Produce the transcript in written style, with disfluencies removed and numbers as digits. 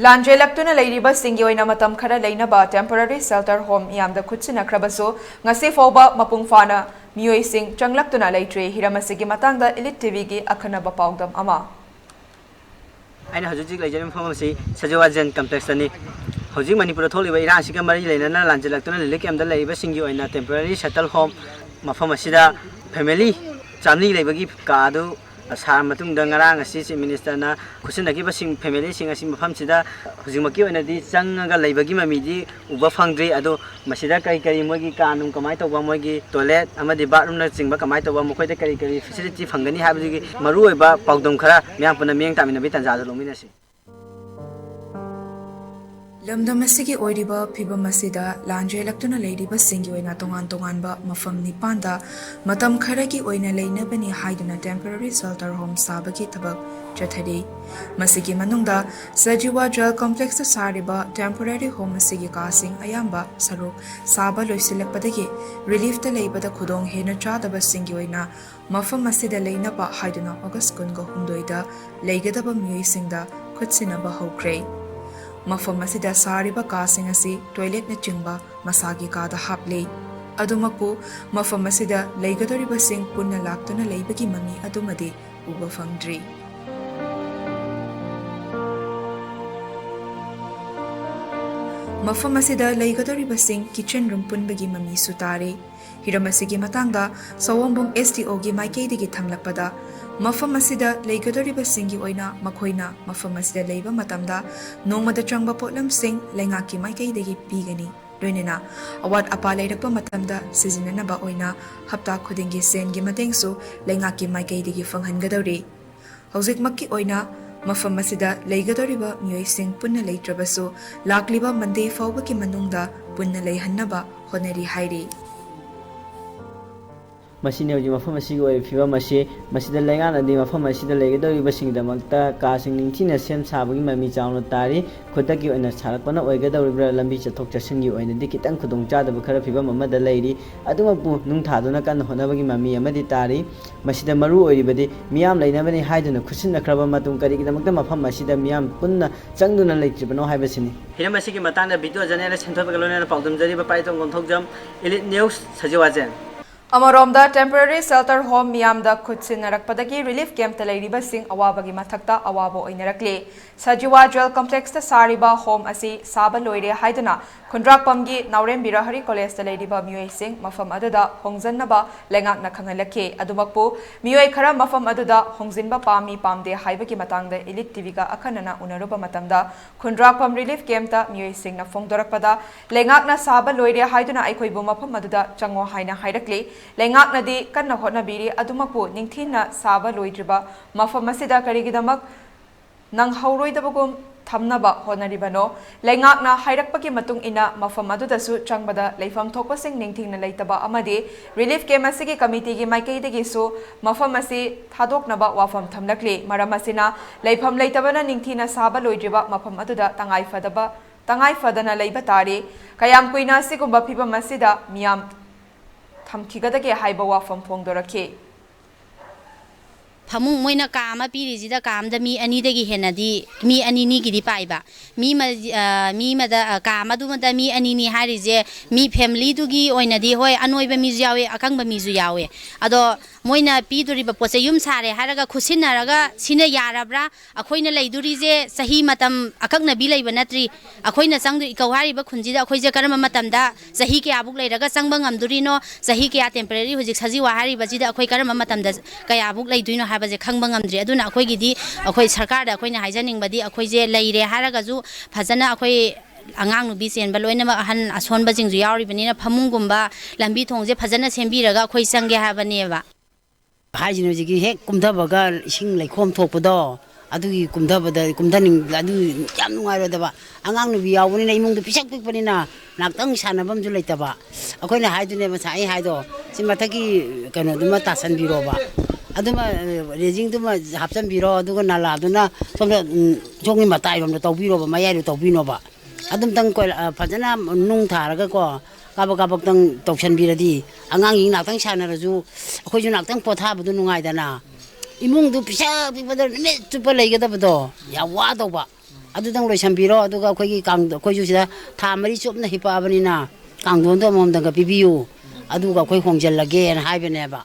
ꯂꯥꯟꯖꯦꯜꯂꯛꯇꯨꯅ ꯂꯩꯔꯤꯕꯁꯤꯡꯒꯤ ꯑꯣꯏꯅ ꯃꯇꯝ ꯈꯔ ꯂꯩꯅꯕ ꯇꯦꯝꯄꯣꯔꯔꯤ ꯁꯦꯜꯇꯔ ꯍꯣꯝ ꯃꯤꯌꯥꯝꯗ ꯈꯨꯠꯁꯤꯟꯅꯈ꯭ꯔꯕꯁꯨ ꯉꯁꯤ ꯐꯥꯎꯕ ꯃꯄꯨꯡ ꯐꯥꯅ ꯃꯤꯑꯣꯏꯁꯤꯡ ꯆꯪꯂꯛꯇꯨꯅ ꯂꯩꯇ꯭ꯔꯤ꯫ ꯍꯤꯔꯝ ꯑꯁꯤꯒꯤ ꯃꯇꯥꯡꯗ ꯏꯂꯤꯠ ꯇꯤꯚꯤꯒꯤ ꯑꯈꯟꯅꯕ ꯄꯥꯎꯗꯝ ꯑꯃ꯫ ꯑꯩꯅ ꯍꯧꯖꯤꯛ ꯂꯩꯖꯔꯤꯕ ꯃꯐꯝ ꯑꯁꯤ ꯁꯖꯤꯋꯥꯖꯦꯟ ꯀꯝꯄ꯭ꯂꯦꯛꯁꯇꯅꯤ꯫ ꯍꯧꯖꯤꯛ ꯃꯅꯤꯄꯨꯔꯗ ꯊꯣꯛꯂꯤꯕ ꯏꯔꯥꯡ ꯑꯁꯤꯒ ꯃꯔꯤ ꯂꯩꯅꯅ ꯂꯥꯟꯖꯦꯜꯂꯛꯇꯨꯅ ꯔꯤꯂꯤꯐ ꯀꯦꯝꯞꯇ ꯂꯩꯔꯤꯕꯁꯤꯡꯒꯤ ꯑꯣꯏꯅ ꯇꯦꯝꯄꯣꯔꯔꯤ ꯁꯦꯇꯜ ꯍꯣꯝ ꯃꯐꯝ ꯑꯁꯤꯗ ꯐꯦꯃꯤꯂꯤ 100 ꯂꯩꯕꯒꯤ ꯀꯥ ꯑꯗꯨ ꯁꯥꯔ ꯃꯇꯨꯡꯗ ꯉꯔꯥꯡ ꯑꯁꯤ ꯆꯤꯐ ꯃꯤꯅꯤꯁꯇꯔꯅ ꯈꯨꯠꯁꯤꯟꯅꯈꯤꯕꯁꯤꯡ ꯐꯦꯃꯤꯂꯤꯁꯤꯡ ꯑꯁꯤ ꯃꯐꯝꯁꯤꯗ ꯍꯧꯖꯤꯛꯃꯛꯀꯤ ꯑꯣꯏꯅꯗꯤ ꯆꯪꯉꯒ ꯂꯩꯕꯒꯤ ꯃꯃꯤꯗꯤ ꯎꯕ ꯐꯪꯗ꯭ꯔꯤ꯫ ꯑꯗꯣ ꯃꯁꯤꯗ ꯀꯔꯤ ꯃꯣꯏꯒꯤ ꯀꯥ ꯅꯨꯡ ꯀꯃꯥꯏꯅ ꯇꯧꯕ, ꯃꯣꯏꯒꯤ ꯇꯣꯏꯂꯦꯠ ꯑꯃꯗꯤ ꯕꯥꯠꯔꯨꯝꯅꯆꯤꯡꯕ ꯀꯃꯥꯏꯅ ꯇꯧꯕ, ꯃꯈꯣꯏꯗ ꯀꯔꯤ ꯐꯦꯁꯤꯂꯤꯇꯤ ꯐꯪꯒꯅꯤ ꯍꯥꯏꯕꯗꯨꯒꯤ ꯃꯔꯨꯑꯣꯏꯕ ꯄꯥꯎꯗꯝ ꯈꯔ ꯃꯤꯌꯥꯝ ꯄꯨꯟꯅ ꯃꯤꯠꯌꯦꯡ ꯇꯥꯃꯤꯟꯅꯕꯒꯤ ꯇꯥꯟꯖꯥꯗ ꯂꯧꯃꯤꯟꯅꯁꯤ꯫ ꯂꯝꯗꯝ ꯑꯁꯤꯒꯤ ꯑꯣꯏꯔꯤꯕ ꯐꯤꯚꯝ ꯑꯁꯤꯗ ꯂꯥꯟꯖꯦꯜꯂꯛꯇꯨꯅ ꯂꯩꯔꯤꯕꯁꯤꯡꯒꯤ ꯑꯣꯏꯅ ꯇꯣꯉꯥꯟꯕ ꯃꯐꯝ 9ꯗ ꯃꯇꯝ ꯈꯔꯒꯤ ꯑꯣꯏꯅ ꯂꯩꯅꯕꯅꯤ ꯍꯥꯏꯗꯨꯅ ꯇꯦꯝꯄꯣꯔꯔꯤ ꯁꯦꯜꯇꯔ ꯍꯣꯝ ꯁꯥꯕꯒꯤ ꯊꯕꯛ ꯆꯠꯊꯔꯤ꯫ ꯃꯁꯤꯒꯤ ꯃꯅꯨꯡꯗ ꯁꯖꯤꯋꯥ ꯖꯦꯜ ꯀꯝꯄ꯭ꯂꯦꯛꯁꯇ ꯁꯥꯔꯤꯕ ꯇꯦꯝꯄꯣꯔꯔꯤ ꯍꯣꯝ ꯑꯁꯤꯒꯤ ꯀꯥꯁꯤꯡ ꯑꯌꯥꯝꯕ ꯁꯔꯨꯛ ꯁꯥꯕ ꯂꯣꯏꯁꯤꯜꯂꯛꯄꯗꯒꯤ ꯔꯤꯂꯤꯐꯇ ꯂꯩꯕꯗ ꯈꯨꯗꯣꯡ ꯍꯦꯟꯅ ꯆꯥꯗꯕꯁꯤꯡꯒꯤ ꯑꯣꯏꯅ ꯃꯐꯝ ꯑꯁꯤꯗ ꯂꯩꯅꯕ ꯍꯥꯏꯗꯨꯅ ꯑꯣꯒꯁꯠ 29ꯗ ꯂꯩꯒꯗꯕ ꯃꯤꯑꯣꯏꯁꯤꯡꯗ ꯈꯨꯠꯁꯤꯟꯅꯕ ꯍꯧꯈ꯭ꯔꯦ꯫ ꯃꯐꯝ ꯑꯁꯤꯗ ꯁꯥꯔꯤꯕ ꯀꯥꯁꯤꯡ ꯑꯁꯤ ꯇꯣꯏꯂꯦꯠꯅꯆꯤꯡꯕ ꯃꯁꯥꯒꯤ ꯀꯥꯗ ꯍꯥꯞꯂꯤ꯫ ꯑꯗꯨꯃꯛꯄꯨ ꯃꯐꯝ ꯑꯁꯤꯗ ꯂꯩꯒꯗꯧꯔꯤꯕꯁꯤꯡ ꯄꯨꯟꯅ ꯂꯥꯛꯇꯨꯅ ꯂꯩꯕꯒꯤ ꯃꯃꯤ ꯑꯗꯨꯃꯗꯤ ꯎꯕ ꯐꯪꯗ꯭ꯔꯤ꯫ ꯃꯐꯝ ꯑꯁꯤꯗ ꯂꯩꯒꯗꯧꯔꯤꯕꯁꯤꯡ ꯀꯤꯆꯟ ꯔꯨꯝ ꯄꯨꯟꯕꯒꯤ ꯃꯃꯤꯁꯨ ꯇꯥꯔꯤ꯫ हिरम असिगी मतंगदा सवोंबुंग STO गी माइकेदगी थमलकपदा मफम असिदा लेगदोरिबसिंगी ओइना मखोइना मफम असिदा लेबा मतमदा नोंगमदा चंगबा पोटलमसिंग लेंगाकी माइकेदगी पीगनी लोइनेना अवाट अपा लेरकपा मतमदा सिजिननबा ओइना हप्ता खुदिंगी सेनगी मतेंगसु लेंगाकी माइकेदगी फंगहनगदौरी हौजिकमक्की ओइना मफम असिदा लेगदोरिबा मियोइसिंग पुन्ना लेत्रबसु लाक्लिबा मंदे फाउबकी मनुंगदा पुन्ना लेहन्नबा होनरी हाइरी मसीने हौजी मफम असिगी ओइ फिबम असी मसीदा लेंगानदि मफम असिदा लेगदोरिबसिंगदमक्ता कासिंग निंगथिना सेम साबगी ममी चावना तारी खुदकी ओइना सारकपना ओइगदोरिब्रा लंबी चथोक चसिंगी ओइनदि खितंग खुदोंग चादब खरा फिबम अमदा लेरी अदुमपु नुंग थादुना कन होनबगी ममी अमदि तारी मसीदा मरु ओइरिबदि मियाम लेनाबनि हाइदुना खुसिनखरबा मतुंग करिगिदमक्ता मफम असिदा मियाम पुन्ना चंगदुना लेत्रिबनो हाइबसिनि हिरम असिगी मतांगदा वीडियो जर्नल सेंथोबगा लोनेना पाउदमजरिबा पाइतोंग गोंथोकजम इलिट न्यूज सजिवाजेन अमरोमदा टेम्पररी शेल्टर होम मियामदा खुदसिनरकपदगी रिलीफ कैंप लेरिबसिंग अवाबगी मथक्ता अवाबो ओइनरकले सजिवा जेल कॉम्प्लेक्स सारिबा होम असी साबा लोइरे हाइदुना खुंद्राकपमगी नाउरेंबिरा हरि कॉलेज लेरिबा मियोइसिंग मफम अदुदा होंगजन्नबा लेंगाकना खंगलखे अदुमकपु मियोइ खरा मफम अदुदा होंगजिनबा पामी पामदे हाइबगी मतंगदा इलिट टीवीगा अखनना उनरुबा मतमदा खुंद्राकपम रिलीफ कैंपता मियोइसिंगना फोंगदोरकपदा लेंगाकना साबा लोइरे हाइदुना अइखोइबु मफम अदुदा चंगो हाइना हाइरकले लेंगाकनदी कन्ना होटनाबीरी अदुमकपु निंगथिना साबा लोइद्रिबा मफम असिदा करिगिदमक नंगहौरोइदबगुम थमनबा होनरिबनो लेंगाकना हाइरकपगी मतुंग इना मफम अदुदसु चंगबदा लेफम थोकपसिंग निंगथिंगना लेतबा अमदि रिलीफ कैंप असिगी कमिटीगी माइकेदगिसु मफम असी थादोकनबा वाफम थमलकले मरम असिना लेफम लेतबना निंगथिना साबा लोइद्रिबा मफम अदुदा तंगाइफदना लेबा तारे कयाम कुइना असिगुंबा फिबम असिदा मियाम थमखिगदगे हाइबा वाफम फोंगदोरखे फमुंग मोइना काम पीरिजिदा कामदा मी अनीदगी हेनदी मी अनीनीगिदी पाइबा मी मदा काम अदुमदा मी अनीनी हारिजे मी फैमिली दुगी ओइनदी होय अनोइबा मिजु यावे अकंगबा मिजु यावे अदो मोइना पीदुरिबा पोसे युम सारे हारगा खुसिनरगा सिने याराब्रा अखोइना लेदुरिजे सही मतम अकंगनबी लेबा नत्रि अखोइना संगदु इकौहारिबा खुंजिदा अखोइजे करम मतमदा सही के आबुक लेरगा संगबा ngamdurino सही के टेम्परेरी हुजिक सजिवा हारिबाजिदा अखोइ करम मतमदा कयाबुक लेदुइनो हाबजे खंगबा ngamdri aduna अखोइगिदी अखोइ सरकार अखोइना हाइजनिंगबदी अखोइजे लेइरे हारगाजु फजना अखोइ अंगांग नुबी चेनबा लोइनमा अहन असोनबा जिंजु यावरिबनिना फमुंगुंबा लंबी थोंगजे फजना सेंबीरगा अखोइ संगे हाबनेबा हाइजिनोजिगी हे कुमधबगा इसिंग लेखोम थोपदो अदुगी कुमधबदा कुमधनिंग अदु याम नुंगाइरोदबा अंगांग नुबी यावनिना इमुंगदु पिसक पिकपनिना नाक्तंग सानबमजु लेतबा अखोइना हाइदुने मसाइ हाइदो सिमथकी कनोदुमा तासनबिरोबा अदुमा रेजिंगदुमा हापचनबिरो अदुगा नालादुना सोमदा जोंगि मताइरोमदा तौबिरोबा मयाइरो तौबिनोबा अदुमतंग को फजना नुंग थारगा को काबक तौसनबिरदी अंगांग नाक्तंग सानरजु अखोइजु नाक्तंग पोथाबदु नुंगाइदना इमुंगदु पिसा पिबदर ने चुप लेगदबदो या वादोबा ꯑꯗꯨꯗꯪ ꯂꯣꯏꯁꯟꯕꯤꯔꯣ ꯑꯗꯨꯒ ꯑꯩꯈꯣꯏꯒꯤ ꯑꯩꯈꯣꯏꯁꯨ ꯁꯤꯗ ꯊꯥ 4 ꯆꯨꯞꯅ ꯍꯤꯞꯄꯛꯑꯕꯅꯤꯅ ꯀꯥꯡꯊꯣꯟꯗꯣ ꯑꯃꯃꯝꯗꯪꯒ ꯄꯤꯕꯤꯌꯨ ꯑꯗꯨꯒ ꯑꯩꯈꯣꯏ ꯍꯣꯡꯖꯜꯂꯒꯦꯅ ꯍꯥꯏꯕꯅꯦꯕ